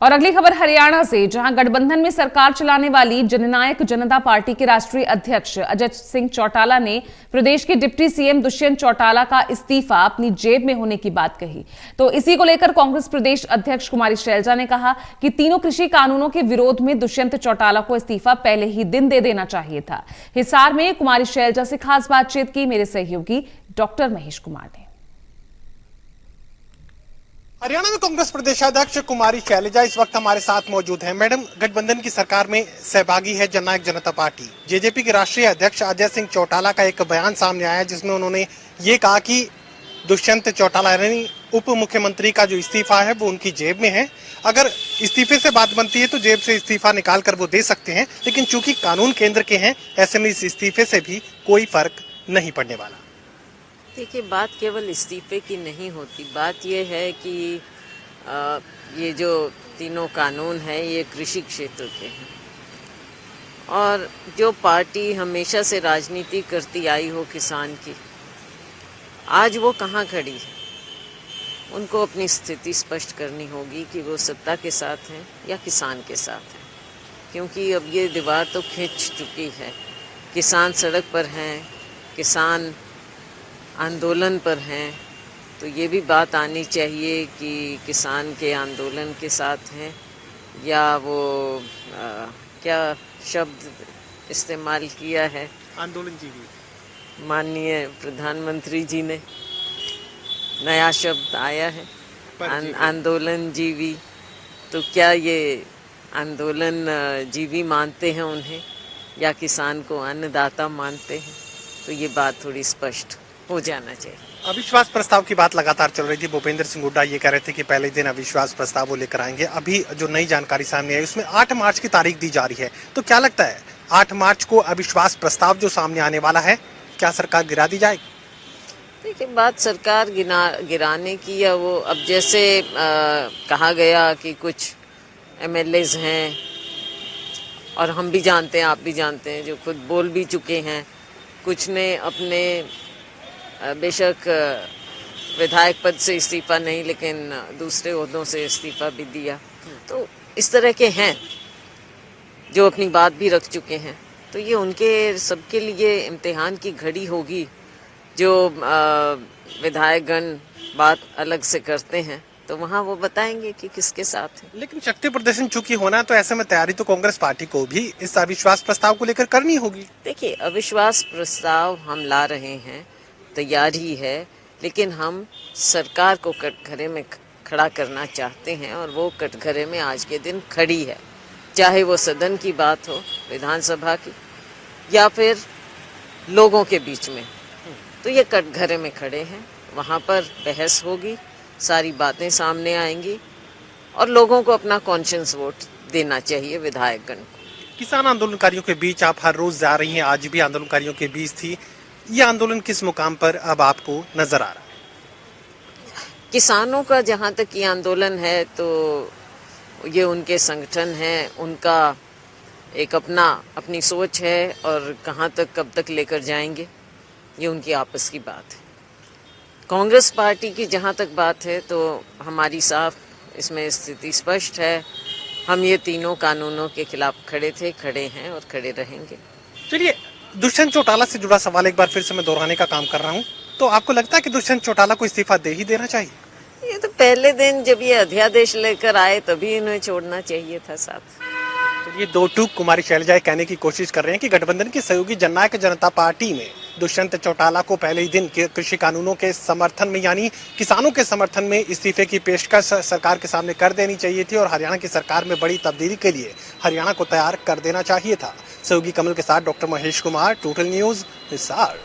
और अगली खबर हरियाणा से, जहां गठबंधन में सरकार चलाने वाली जननायक जनता पार्टी के राष्ट्रीय अध्यक्ष अजय सिंह चौटाला ने प्रदेश के डिप्टी सीएम दुष्यंत चौटाला का इस्तीफा अपनी जेब में होने की बात कही। तो इसी को लेकर कांग्रेस प्रदेश अध्यक्ष कुमारी शैलजा ने कहा कि तीनों कृषि कानूनों के विरोध में दुष्यंत चौटाला को इस्तीफा पहले ही दिन दे देना चाहिए था। हिसार में कुमारी शैलजा से खास बातचीत की मेरे सहयोगी डॉक्टर महेश कुमार ने। हरियाणा में कांग्रेस प्रदेशाध्यक्ष कुमारी शैलजा इस वक्त हमारे साथ मौजूद हैं। मैडम, गठबंधन की सरकार में सहभागी है जननायक जनता पार्टी। जेजेपी के राष्ट्रीय अध्यक्ष अजय सिंह चौटाला का एक बयान सामने आया जिसमें उन्होंने ये कहा कि दुष्यंत चौटाला यानी उप मुख्यमंत्री का जो इस्तीफा है वो उनकी जेब में है। अगर इस्तीफे से बात बनती है तो जेब से इस्तीफा निकाल कर वो दे सकते हैं, लेकिन चूंकि कानून केंद्र के हैं ऐसे में इस इस्तीफे से भी कोई फर्क नहीं पड़ने वाला। देखिए, बात केवल इस्तीफे की नहीं होती। बात यह है कि ये जो तीनों कानून हैं ये कृषि क्षेत्र के हैं, और जो पार्टी हमेशा से राजनीति करती आई हो किसान की, आज वो कहाँ खड़ी है। उनको अपनी स्थिति स्पष्ट करनी होगी कि वो सत्ता के साथ हैं या किसान के साथ हैं, क्योंकि अब ये दीवार तो खिंच चुकी है। किसान सड़क पर हैं, किसान आंदोलन पर हैं, तो ये भी बात आनी चाहिए कि किसान के आंदोलन के साथ हैं या वो क्या शब्द इस्तेमाल किया है आंदोलन जीवी, माननीय प्रधानमंत्री जी ने नया शब्द आया है आंदोलन जीवी। तो क्या ये आंदोलन जीवी मानते हैं उन्हें या किसान को अन्नदाता मानते हैं? तो ये बात थोड़ी स्पष्ट हो जाना चाहिए। अविश्वास प्रस्ताव की बात लगातार चल रही थी। भूपेंद्र सिंह हुड्डा ये कह रहे थे कि पहले दिन अविश्वास प्रस्ताव वो लेकर आएंगे। अभी जो नई जानकारी सामने आई उसमें 8 मार्च की तारीख दी जा रही है, तो क्या लगता है 8 मार्च को अविश्वास प्रस्ताव जो सामने आने वाला है, क्या सरकार गिरा दी जाएगी? देखिए, बात सरकार गिराने की या वो अब जैसे कहा गया कि कुछ MLAs हैं, और हम भी जानते हैं, आप भी जानते हैं, जो खुद बोल भी चुके हैं। कुछ ने अपने बेशक विधायक पद से इस्तीफा नहीं, लेकिन दूसरे ओहदों से इस्तीफा भी दिया। तो इस तरह के हैं जो अपनी बात भी रख चुके हैं। तो ये उनके सबके लिए इम्तिहान की घड़ी होगी। जो विधायकगण बात अलग से करते हैं तो वहाँ वो बताएंगे कि किसके साथ है। लेकिन शक्ति प्रदर्शन चूंकि होना है, तो ऐसे में तैयारी तो कांग्रेस पार्टी को भी इस अविश्वास प्रस्ताव को लेकर करनी होगी। देखिए, अविश्वास प्रस्ताव हम ला रहे हैं, तैयारी है, लेकिन हम सरकार को कटघरे में खड़ा करना चाहते हैं, और वो कटघरे में आज के दिन खड़ी है। चाहे वो सदन की बात हो, विधानसभा की, या फिर लोगों के बीच में, तो ये कटघरे में खड़े हैं। वहाँ पर बहस होगी, सारी बातें सामने आएंगी, और लोगों को अपना कॉन्शियस वोट देना चाहिए विधायकगण को। किसान आंदोलनकारियों के बीच आप हर रोज जा रही हैं, आज भी आंदोलनकारियों के बीच थी। ये आंदोलन किस मुकाम पर अब आपको नजर आ रहा है? किसानों का जहाँ तक ये आंदोलन है, तो ये उनके संगठन है, उनका एक अपनी सोच है, और कहाँ तक कब तक लेकर जाएंगे ये उनकी आपस की बात है। कांग्रेस पार्टी की जहाँ तक बात है तो हमारी साफ इसमें स्थिति स्पष्ट है। हम ये तीनों कानूनों के खिलाफ खड़े थे, खड़े हैं और खड़े रहेंगे। चलिए, दुष्यंत चौटाला से जुड़ा सवाल एक बार फिर से मैं दोहराने का काम कर रहा हूँ। तो आपको लगता है कि दुष्यंत चौटाला को इस्तीफा दे ही देना चाहिए? ये तो पहले दिन जब ये अध्यादेश लेकर आए तभी इन्हें छोड़ना चाहिए था साथ। तो ये दो टूक कुमारी शैलजा कहने की कोशिश कर रहे हैं कि गठबंधन की सहयोगी जननायक जनता पार्टी में दुष्यंत चौटाला को पहले ही दिन कृषि कानूनों के समर्थन में यानी किसानों के समर्थन में इस्तीफे की पेशकश सरकार के सामने कर देनी चाहिए थी, और हरियाणा की सरकार में बड़ी तब्दीली के लिए हरियाणा को तैयार कर देना चाहिए था। सहयोगी कमल के साथ doctor Mahesh Kumar, total news, Hisar.